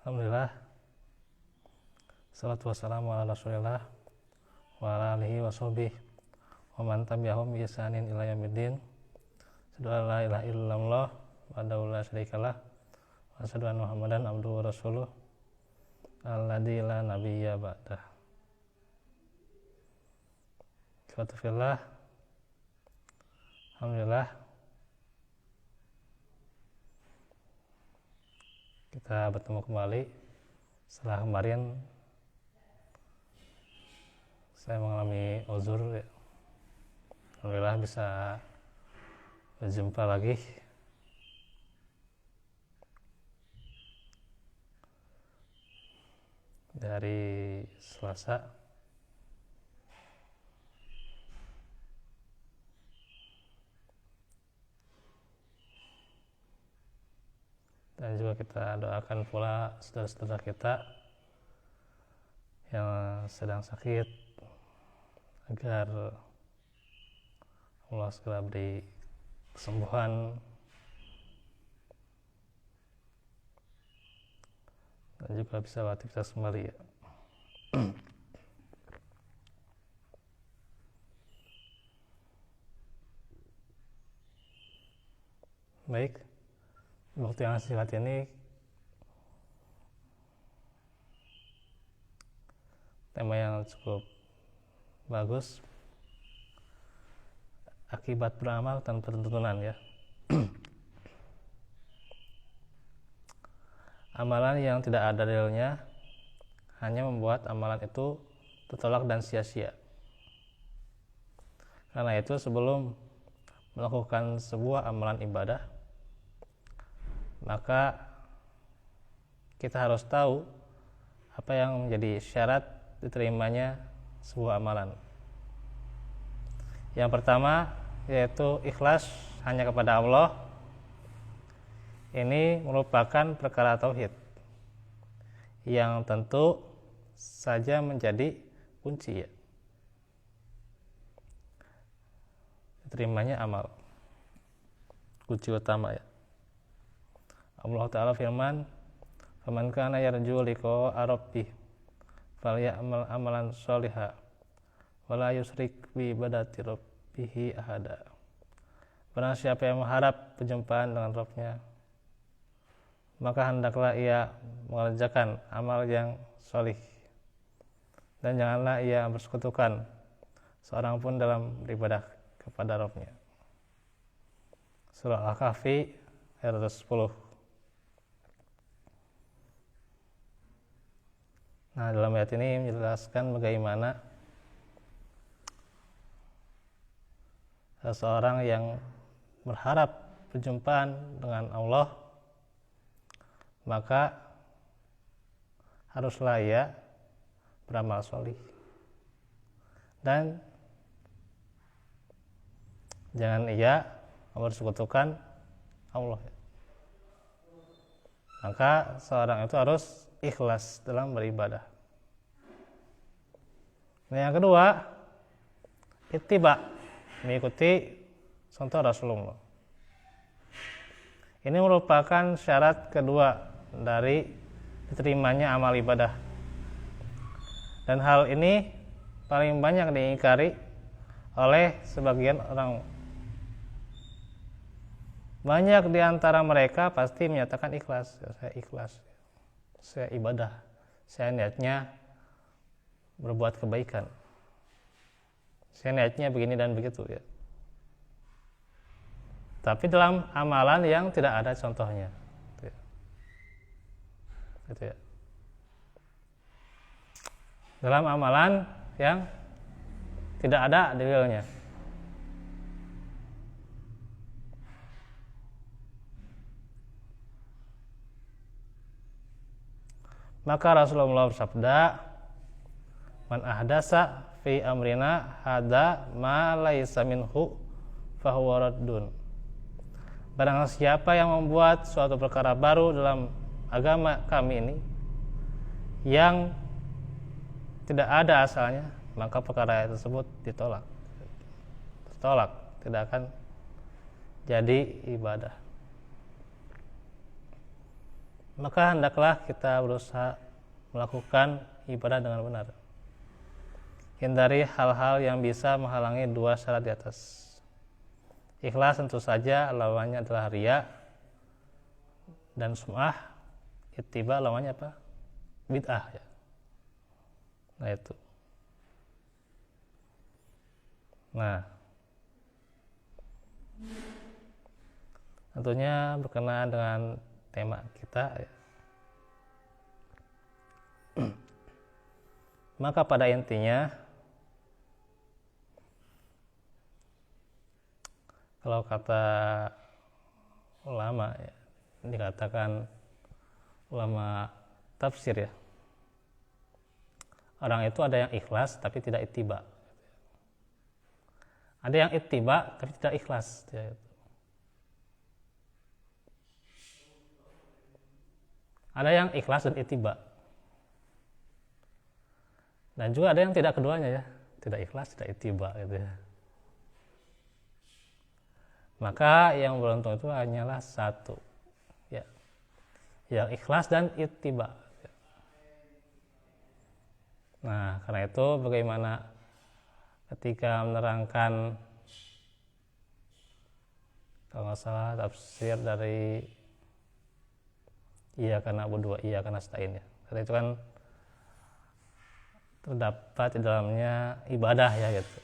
Alhamdulillah, salatu wassalamu ala rasulillah wa ala alihi wa sahbihi wa man tabi'ahum bi ihsanin ila yaumiddin. Asyhadu an la ilaha illallah wahdahu la syarikalah wa asyhadu anna Muhammadan abduhu wa rasuluh alladzi la nabiyya ba'dah. Ikhwatu fillah, alhamdulillah kita bertemu kembali setelah kemarin saya mengalami uzur ya. Alhamdulillah bisa berjumpa lagi dari Selasa dan juga kita doakan pula saudara-saudara kita yang sedang sakit agar Allah segera beri kesembuhan dan juga bisa beraktivitas kembali ya. Baik, waktu yang singkat ini tema yang cukup bagus, akibat beramal tanpa tuntunan ya. Amalan yang tidak ada dalilnya hanya membuat amalan itu tertolak dan sia-sia. Karena itu sebelum melakukan sebuah amalan ibadah, maka kita harus tahu apa yang menjadi syarat diterimanya sebuah amalan. Yang pertama yaitu ikhlas hanya kepada Allah. Ini merupakan perkara tauhid yang tentu saja menjadi kunci ya diterimanya amal, kunci utama ya. Allah Ta'ala firman, "Faman kana yarju liqa'a rabbih falyamal amalan sholiha wa la yusyrik bi ibadati rabbih ahada." Barang siapa yang mengharap perjumpaan dengan Rabb-nya, maka hendaklah ia mengerjakan amal yang sholih dan janganlah ia bersekutukan seorang pun dalam beribadah kepada Rabb-nya. Surah Al-Kahfi ayat 10. Nah, dalam ayat ini menjelaskan bagaimana seseorang yang berharap perjumpaan dengan Allah, maka haruslah ia beramal sholih dan jangan ia mempersekutukan Allah. Maka seorang itu harus ikhlas dalam beribadah. Nah, yang kedua, ittiba, mengikuti contoh Rasulullah. Ini merupakan syarat kedua dari diterimanya amal ibadah. Dan hal ini paling banyak diingkari oleh sebagian orang. Banyak di antara mereka pasti menyatakan ikhlas. Saya ikhlas, saya ibadah, saya niatnya berbuat kebaikan, saya niatnya begini dan begitu ya. Tapi dalam amalan yang tidak ada contohnya, gitu ya. Dalam amalan yang tidak ada dalilnya. Maka Rasulullah bersabda, "Man ahdasa fi amrina hada ma laisa minhu fahuwa raddun." Barang siapa yang membuat suatu perkara baru dalam agama kami ini yang tidak ada asalnya, maka perkara tersebut ditolak. Tidak akan jadi ibadah. maka hendaklah kita berusaha melakukan ibadah dengan benar. Hindari hal-hal yang bisa menghalangi dua syarat di atas. Ikhlas tentu saja lawannya adalah riya dan sum'ah. Ittiba lawannya apa? Bid'ah ya. Nah itu. Nah, tentunya berkenaan dengan tema kita ya. Maka pada intinya, kalau kata ulama ya, dikatakan ulama tafsir ya, orang itu ada yang ikhlas tapi tidak ittiba, ada yang ittiba tapi tidak ikhlas ya. Ada yang ikhlas dan ittiba, dan juga ada yang tidak keduanya ya, tidak ikhlas tidak ittiba gitu ya. Maka yang beruntung itu hanyalah satu ya, yang ikhlas dan ittiba. Nah, karena itu bagaimana ketika menerangkan, kalau nggak salah tafsir dari Iyyaka na'budu wa iyyaka nasta'in ya. Karena itu kan terdapat di dalamnya ibadah ya gitu.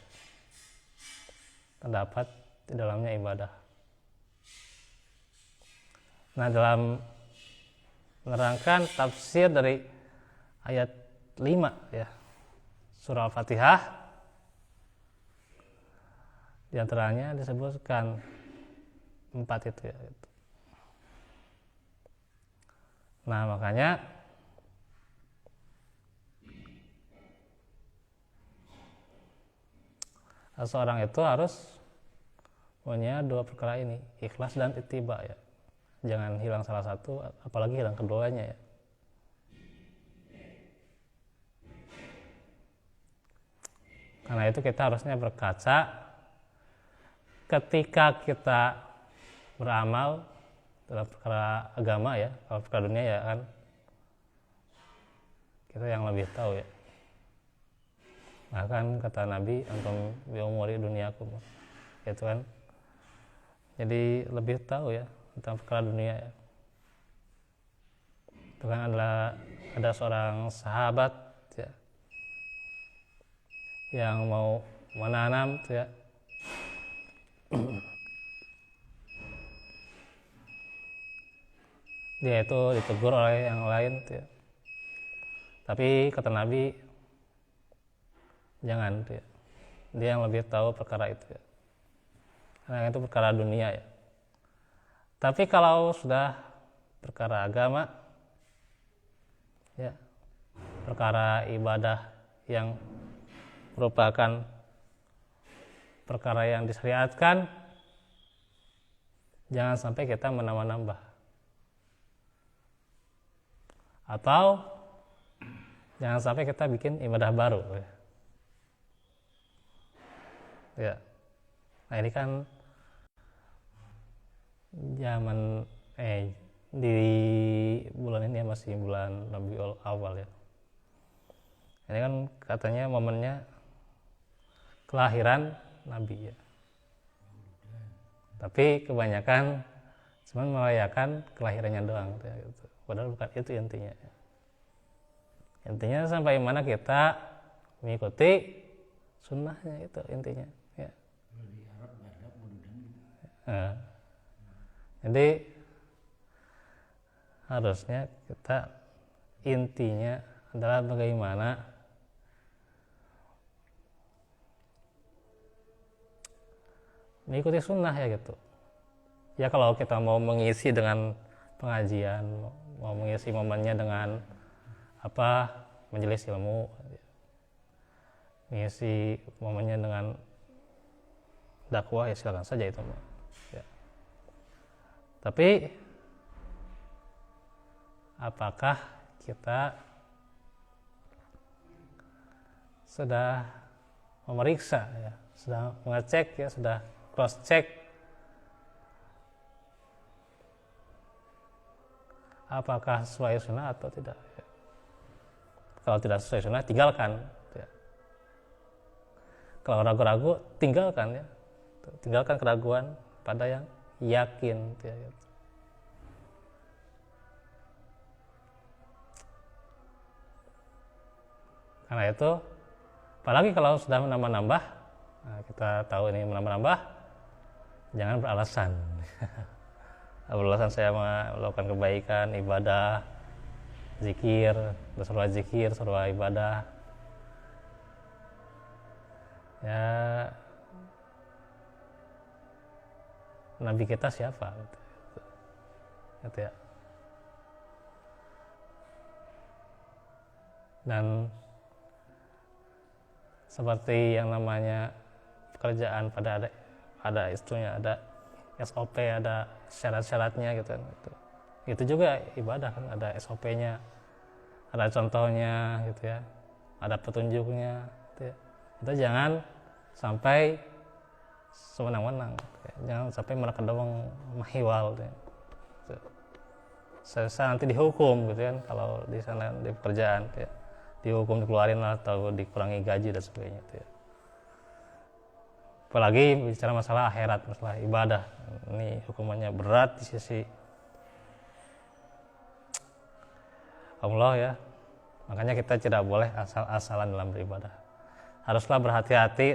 Terdapat di dalamnya ibadah. Nah, dalam menerangkan tafsir dari ayat 5 ya, surah Al-Fatihah, di antaranya disebutkan 4 itu ya gitu. Nah, makanya seseorang itu harus punya dua perkara ini, ikhlas dan ittiba ya. Jangan hilang salah satu, apalagi hilang keduanya ya. Karena itu kita harusnya berkaca ketika kita beramal dalam perkara agama ya. Kalau perkara dunia ya kan kita yang lebih tahu ya. Bahkan kata Nabi, antum bi umuri dunyakum, gitu kan. Jadi lebih tahu ya tentang perkara dunia ya. Itu kan adalah ada seorang sahabat ya, yang mau menanam ya, dia itu ditegur oleh yang lain ya. Tapi kata Nabi, jangan ya. Dia yang lebih tahu perkara itu ya. Karena itu perkara dunia ya. Tapi kalau sudah perkara agama ya, perkara ibadah yang merupakan perkara yang disyariatkan, jangan sampai kita menambah-nambah. Atau jangan sampai kita bikin ibadah baru ya. Nah, ini kan zaman di bulan ini ya, masih bulan Rabiul Awal ya. Ini kan katanya momennya kelahiran Nabi ya. Tapi kebanyakan cuma merayakan kelahirannya doang gitu. Padahal bukan itu intinya. Intinya sampai mana kita mengikuti sunnahnya, itu intinya ya. Jadi harusnya kita intinya adalah bagaimana mengikuti sunnah ya gitu. Ya kalau kita mau mengisi dengan pengajian, mau mengisi momennya dengan apa, majelis ilmu, mengisi momennya dengan dakwah, ya silakan saja itu ya. Tapi apakah kita sudah memeriksa ya, sudah mengecek ya, sudah cross check apakah sesuai sunnah atau tidak. Kalau tidak sesuai sunnah, tinggalkan. Kalau ragu-ragu, tinggalkan ya. Tinggalkan keraguan pada yang yakin. Karena itu, apalagi kalau sudah menambah-nambah, nah kita tahu ini menambah-nambah, jangan beralasan. Beralasan saya melakukan kebaikan, ibadah, zikir, surah ibadah. Ya, Nabi kita siapa? Gitu ya. Dan seperti yang namanya pekerjaan pada ada istrinya, ada SOP, ada syarat-syaratnya gitu. Itu juga ibadah kan, ada SOP-nya, ada contohnya gitu ya, ada petunjuknya gitu ya. Itu jangan sampai sewenang-wenang, jangan sampai mereka doang mahiwal gitu. Saya nanti dihukum gitu kan, kalau di sana di pekerjaan gitu ya. Dihukum, dikeluarin atau dikurangi gaji dan sebagainya gitu ya. Apalagi bicara masalah akhirat, masalah ibadah, ini hukumannya berat di sisi Allah ya. Makanya kita tidak boleh asal-asalan dalam beribadah. Haruslah berhati-hati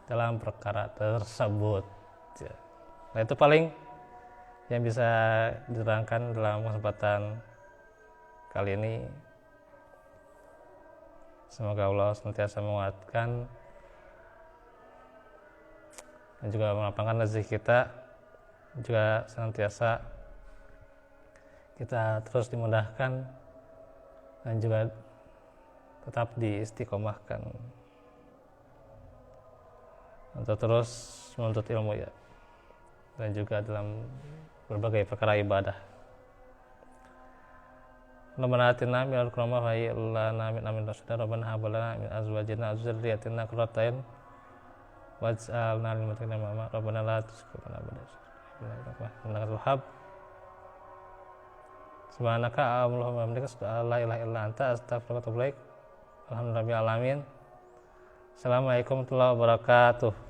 dalam perkara tersebut. Nah itu paling yang bisa diterangkan dalam kesempatan kali ini. Semoga Allah senantiasa menguatkan dan juga melapangkan rezeki kita, juga senantiasa kita terus dimudahkan dan juga tetap diistiqomahkan untuk terus menuntut ilmu ya, dan juga dalam berbagai perkara ibadah. Rabbana atina minal ladunka rahmah wa hayyi lana min amrina rashada. Rabbana hab lana min azwajina wa dzurriyyatina qurrata a'yun waj'alna lil muttaqina imama. Rabbana la tuzigh qulubana ba'da idh hadaytana wa hab lana min ladunka rahmah. Subhanaka Allahumma wa bihamdika la ilaha illa anta astaghfiruka wa atubu ilaik. Alhamdulillahirabbil alamin. Assalamualaikum warahmatullahi wabarakatuh.